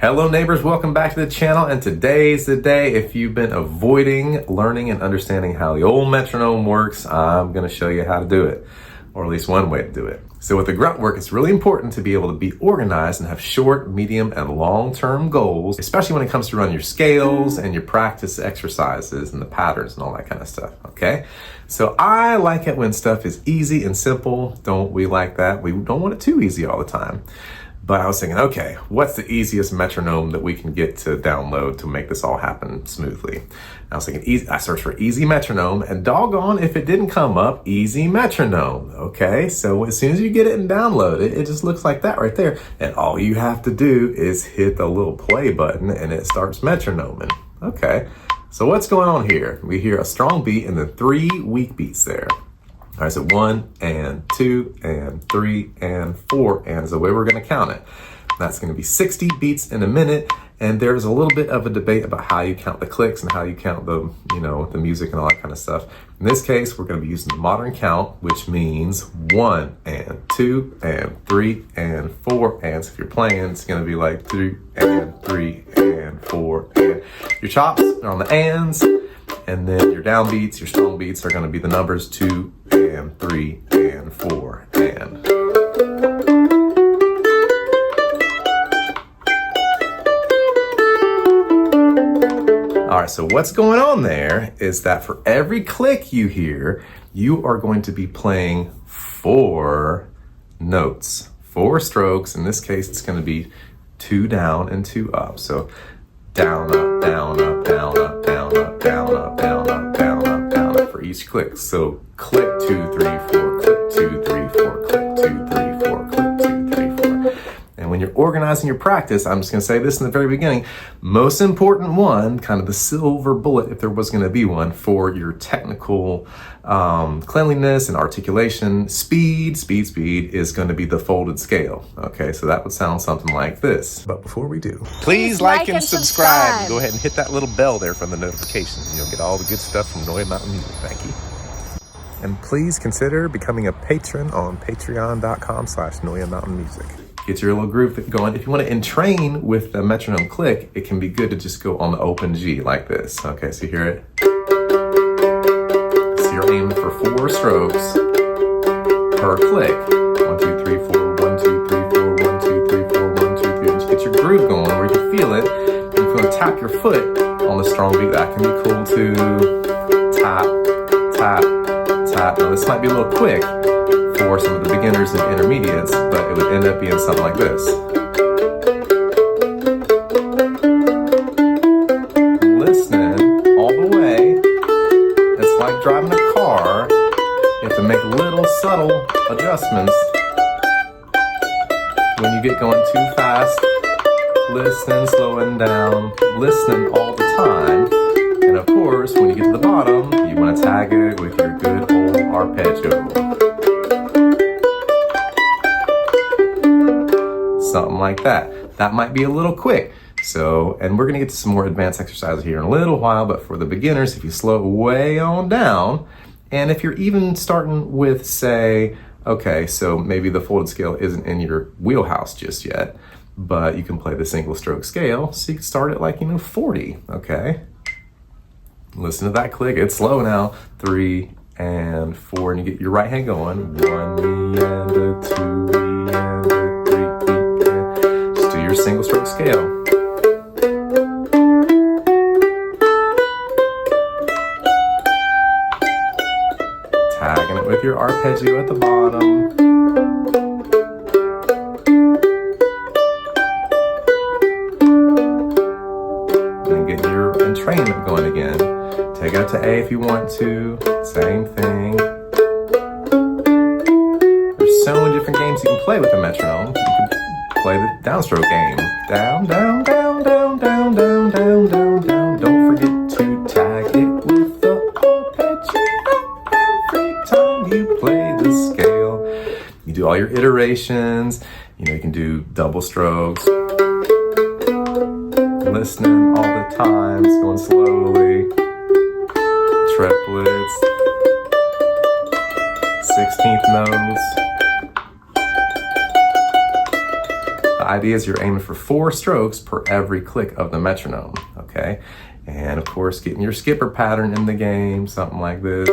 Hello neighbors, welcome back to the channel, and today's the day. If you've been avoiding learning and understanding how the old metronome works, I'm going to show you how to do it, or at least one way to do it. So with the grunt work, it's really important to be able to be organized and have short, medium, and long-term goals, especially when it comes to run your scales and your practice exercises and the patterns and all that kind of stuff, okay? So I like it when stuff is easy and simple. Don't we like that? We don't want it too easy all the time. But I was thinking, okay, what's the easiest metronome that we can get to download to make this all happen smoothly? I was thinking, I searched for easy metronome, and doggone if it didn't come up, easy metronome, okay? So as soon as you get it and download it, it just looks like that right there. And all you have to do is hit the little play button and it starts metronoming, okay? So what's going on here? We hear a strong beat and then 3 weak beats there. All right, so 1 and 2 and 3 and 4, and is the way we're gonna count it. That's gonna be 60 beats in a minute, and there's a little bit of a debate about how you count the clicks and how you count the, the music and all that kind of stuff. In this case, we're gonna be using the modern count, which means 1 and 2 and 3 and 4, and so if you're playing, it's gonna be like 2 and 3 and 4, and your chops are on the ands, and then your downbeats, your strong beats are gonna be the numbers 2 and 3 and 4 and. All right, so what's going on there is that for every click you hear, you are going to be playing 4 notes, 4 strokes. In this case, it's gonna be 2 down and 2 up. So down, up, down, up, down, up, down, up, down, up, down, up, down, up, down, up for each click. So click 2, 3, 4, click 2, 3, 4, click 2, 3, 4, click 2, 3, 4. And when you're organizing your practice, I'm just gonna say this in the very beginning, most important one, kind of the silver bullet, if there was gonna be one, for your technical cleanliness and articulation, speed is gonna be the folded scale. Okay, so that would sound something like this. But before we do, please like and subscribe. Go ahead and hit that little bell there from the notifications. You'll get all the good stuff from Noya Mountain Music. Thank you. And please consider becoming a patron on patreon.com/Noya Mountain Music. Get your little groove going. If you want to entrain with the metronome click, it can be good to just go on the open G like this. Okay, so you hear it. So you're aiming for 4 strokes per click. 1, 2, 3, 4, 1, 2, 3, 4, 1, 2, 3, 4, 1, 2, 3. Just get your groove going where you feel it. And if you want to tap your foot on the strong beat, that can be cool too. Tap, tap, tap. Now this might be a little quick for some of the beginners and intermediates, but it would end up being something like this. Listening all the way, it's like driving a car. You have to make little subtle adjustments when you get going too fast. Listening, slowing down, listening all the time. And of course, when you get to the bottom, you want to tag it with your good old arpeggio. Something like that. That might be a little quick. So, and we're gonna get to some more advanced exercises here in a little while, but for the beginners, if you slow way on down, and if you're even starting with, say, okay, so maybe the folded scale isn't in your wheelhouse just yet, but you can play the single stroke scale, so you can start at like, 40, okay? Listen to that click, it's slow now. 3 and 4, and you get your right hand going. 1 and a 2 and a 3, just do your single stroke scale. Tagging it with your arpeggio at the bottom. And get your entrainment going again. Take it up to A if you want to. Same thing. There's so many different games you can play with the metronome. You can play the downstroke game. Down, down, down, down, down, down, down, down, down. Don't forget to tag it with the arpeggio every time you play the scale. You do all your iterations. You can do double strokes. Listening all the time, it's going slowly. Triplets, 16th notes. idea is you're aiming for 4 strokes per every click of the metronome, okay? And of course, getting your skipper pattern in the game, something like this.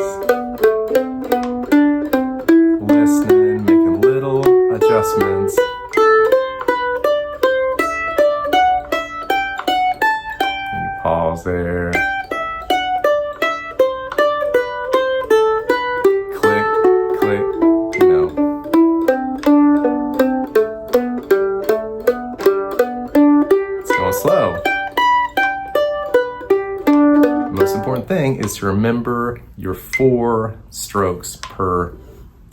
Listening, making little adjustments. And you pause there. Click, click, you know. It's going slow. The most important thing is to remember your 4 strokes per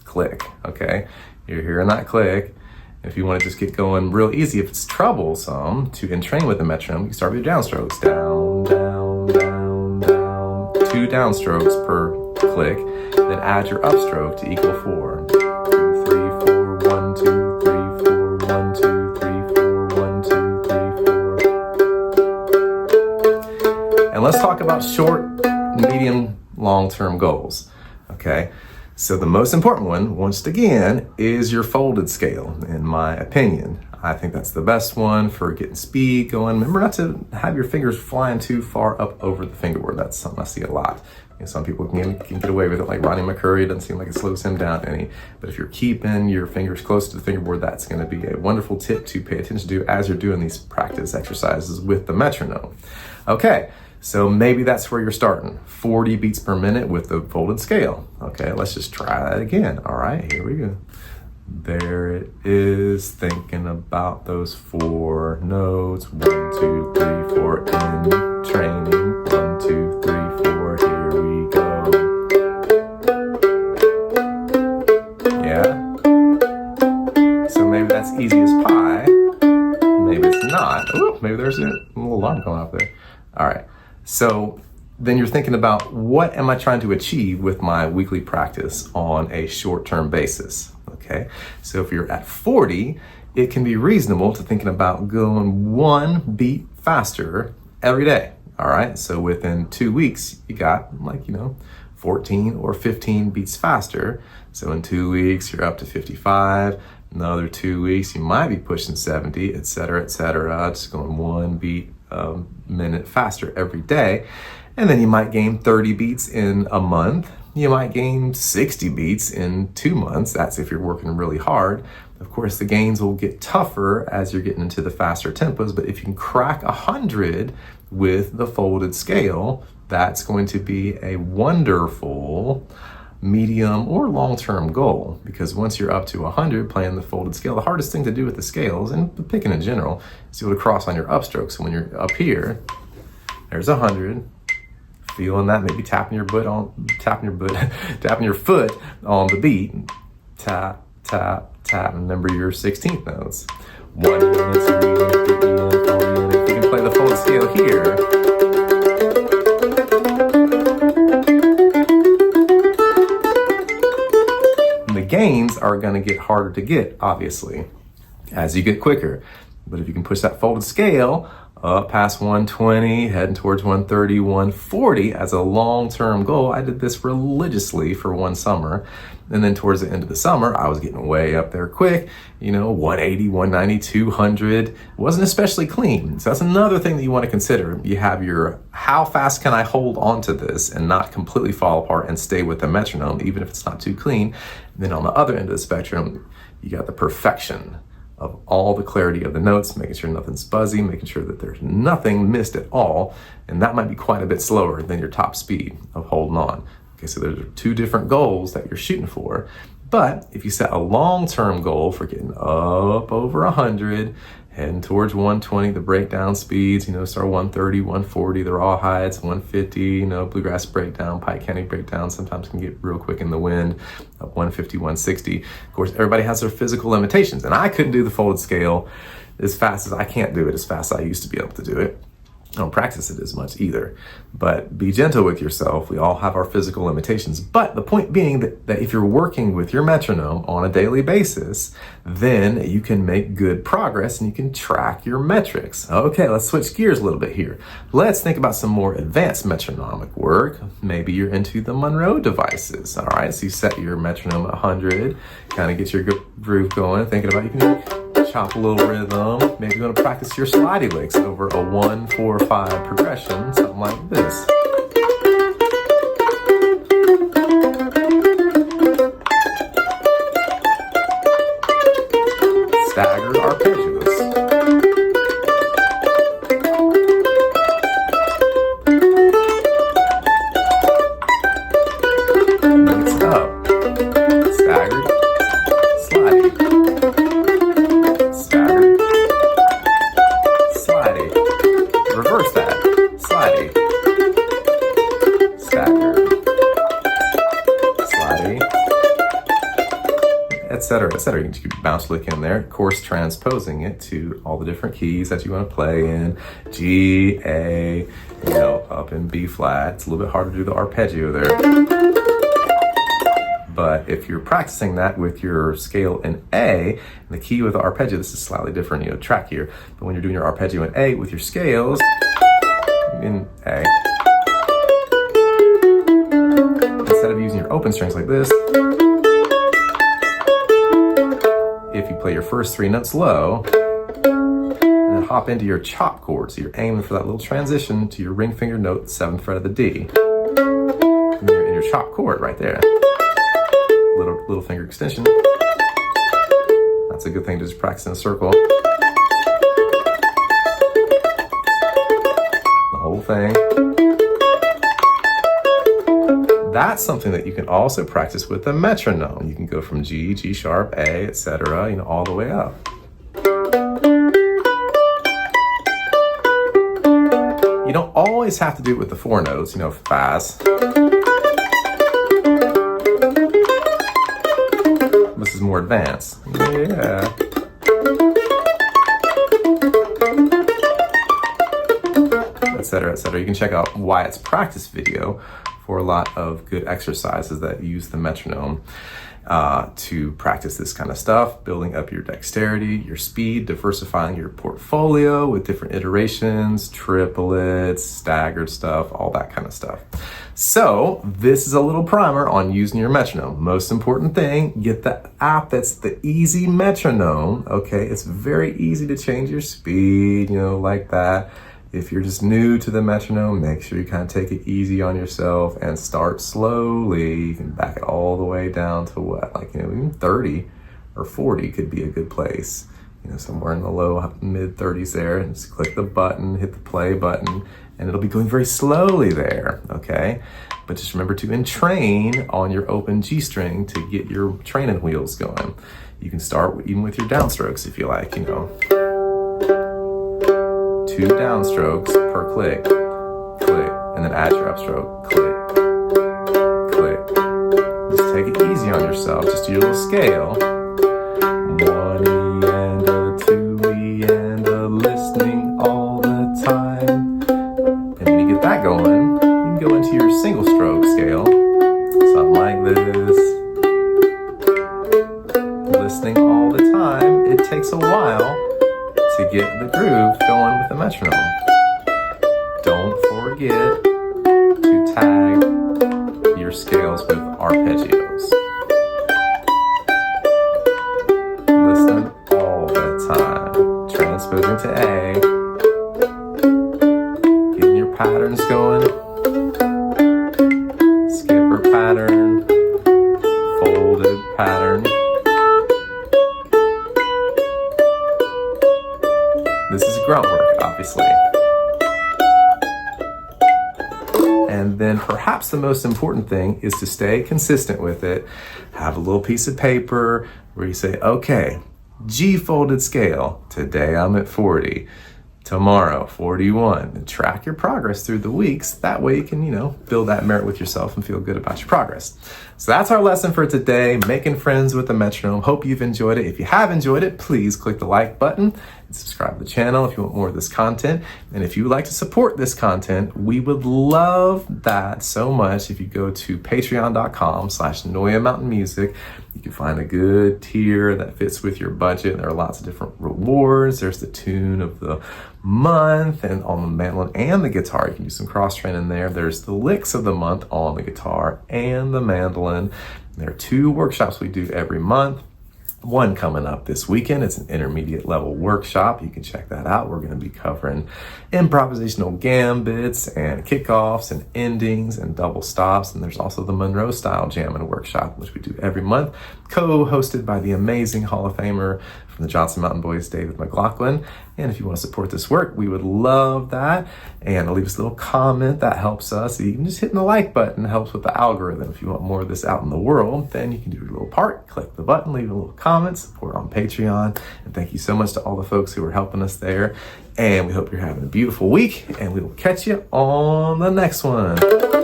click, okay? You're hearing that click. If you want to just get going real easy, if it's troublesome to entrain with the metronome, you start with your downstrokes. Down, down, down, down. 2 downstrokes per click. Then add your upstroke to equal 4. 2, 3, 4, 1, 2, 3, 4, 1, 2, 3, 4, 1, 2, 3, 4. And let's talk about short, medium, long-term goals, okay? So the most important one, once again, is your folded scale, in my opinion. I think that's the best one for getting speed going. Remember not to have your fingers flying too far up over the fingerboard. That's something I see a lot. Some people can get away with it, like Ronnie McCurry. It doesn't seem like it slows him down any. But if you're keeping your fingers close to the fingerboard, that's going to be a wonderful tip to pay attention to as you're doing these practice exercises with the metronome. Okay. So maybe that's where you're starting, 40 beats per minute with the folded scale. Okay, let's just try that again. All right, here we go. There it is, thinking about those 4 notes. 1, 2, 3, 4 in training. 1, 2, 3, 4, here we go. Yeah? So maybe that's easy as pie. Maybe it's not. Ooh, maybe there's a little alarm going off there. All right. So then you're thinking about, what am I trying to achieve with my weekly practice on a short-term basis, okay? So if you're at 40, it can be reasonable to thinking about going 1 beat faster every day, all right? So within 2 weeks, you got 14 or 15 beats faster. So in 2 weeks, you're up to 55. Another 2 weeks, you might be pushing 70, et cetera, just going 1 beat minute faster every day. And then you might gain 30 beats in a month. You might gain 60 beats in 2 months. That's if you're working really hard. Of course, the gains will get tougher as you're getting into the faster tempos, but if you can crack 100 with the folded scale, that's going to be a wonderful medium or long-term goal, because once you're up to 100 playing the folded scale, the hardest thing to do with the scales, and picking in general, is to be able to cross on your upstroke. So when you're up here, there's 100, feeling that, maybe tapping your foot on the beat, tap, tap, tap. Remember your 16th notes. 1 unit, 2 unit, 3 unit, 4 unit. You can play the folded scale here. Gains are going to get harder to get, obviously, as you get quicker. But if you can push that folded scale up past 120, heading towards 130, 140 as a long-term goal. I did this religiously for 1 summer. And then towards the end of the summer, I was getting way up there quick, 180, 190, 200. It wasn't especially clean. So that's another thing that you want to consider. You have your, how fast can I hold on to this and not completely fall apart and stay with the metronome, even if it's not too clean. And then on the other end of the spectrum, you got the perfection of all the clarity of the notes, making sure nothing's fuzzy, making sure that there's nothing missed at all. And that might be quite a bit slower than your top speed of holding on. Okay, so there's 2 different goals that you're shooting for. But if you set a long-term goal for getting up over 100, heading towards 120, the breakdown speeds, start 130, 140, the raw highs, 150, bluegrass breakdown, Pike County breakdown, sometimes can get real quick in the wind, up 150, 160. Of course, everybody has their physical limitations, and I couldn't do the folded scale as fast as I can't do it as fast as I used to be able to do it. I don't practice it as much either, but be gentle with yourself. We all have our physical limitations. But the point being that if you're working with your metronome on a daily basis, then you can make good progress and you can track your metrics. Okay, let's switch gears a little bit here. Let's think about some more advanced metronomic work. Maybe you're into the Monroe devices. All right, so you set your metronome at 100, kind of get your groove going, thinking about you can chop a little rhythm. Maybe you're going to practice your slidey licks over a 1, 4, 5 progression, something like this. Staggered arpeggios. Mix up. Staggered, slidey. Staggered, slidey. Reverse that. Slidey. Staggered. Slidey. Etc. etc. You can bounce lick in there, of course, transposing it to all the different keys that you want to play in. G, A, up in B flat. It's a little bit harder to do the arpeggio there. But if you're practicing that with your scale in A, and the key with the arpeggio, this is slightly different, track here. But when you're doing your arpeggio in A with your scales in A, instead of using your open strings like this, if you play your first 3 notes low, and then hop into your chop chord, so you're aiming for that little transition to your ring finger note, 7th fret of the D. And you're in your chop chord right there. Little finger extension. That's a good thing to just practice in a circle. The whole thing. That's something that you can also practice with the metronome. You can go from G, G sharp, A, etc., all the way up. You don't always have to do it with the 4 notes, fast. This is more advanced. Yeah. Etc., etc. You can check out Wyatt's practice video for a lot of good exercises that use the metronome to practice this kind of stuff, building up your dexterity, your speed, diversifying your portfolio with different iterations, triplets, staggered stuff, all that kind of stuff. So this is a little primer on using your metronome. Most important thing, get the app that's the Easy Metronome. Okay, it's very easy to change your speed, like that. If you're just new to the metronome, make sure you kind of take it easy on yourself and start slowly. You can back it all the way down to what, even 30 or 40 could be a good place. Somewhere in the low mid 30s there, and just click the button, hit the play button, and it'll be going very slowly there, okay? But just remember to entrain on your open G string to get your training wheels going. You can start even with your downstrokes if you like, 2 downstrokes per click, click, and then add your upstroke, click, click. Just take it easy on yourself, just do your little scale. 1 E and a 2 E and a listening all the time. And when you get that going, you can go into your single stroke scale, something like this. Listening all the time, it takes a while to get the groove going with the metronome. Don't forget to tag your scales with arpeggios. Listen all the time. Transposing to A. Getting your patterns going. Skipper pattern. Folded pattern. This is grunt work, obviously. And then perhaps the most important thing is to stay consistent with it. Have a little piece of paper where you say, okay, G folded scale. Today I'm at 40. Tomorrow, 41. And track your progress through the weeks. That way you can, build that merit with yourself and feel good about your progress. So that's our lesson for today, making friends with the metronome. Hope you've enjoyed it. If you have enjoyed it, please click the like button and subscribe to the channel if you want more of this content. And if you would like to support this content, we would love that so much if you go to patreon.com/Neue Mountain Music. You can find a good tier that fits with your budget. There are lots of different rewards. There's the tune of the month, and on the mandolin and the guitar, you can do some cross training there. There's the licks of the month on the guitar and the mandolin. There are 2 workshops we do every month. one coming up this weekend. It's an intermediate level workshop. You can check that out. We're going to be covering improvisational gambits and kickoffs and endings and double stops. And there's also the Monroe style jamming workshop, which we do every month, co-hosted by the amazing Hall of Famer from the Johnson Mountain Boys, David McLaughlin. And if you want to support this work, we would love that. And leave us a little comment. That helps us. Even just hitting the like button helps with the algorithm. If you want more of this out in the world, then you can do your little part. Click the button, leave a little comment, support on Patreon. And thank you so much to all the folks who are helping us there. And we hope you're having a beautiful week. And we will catch you on the next one.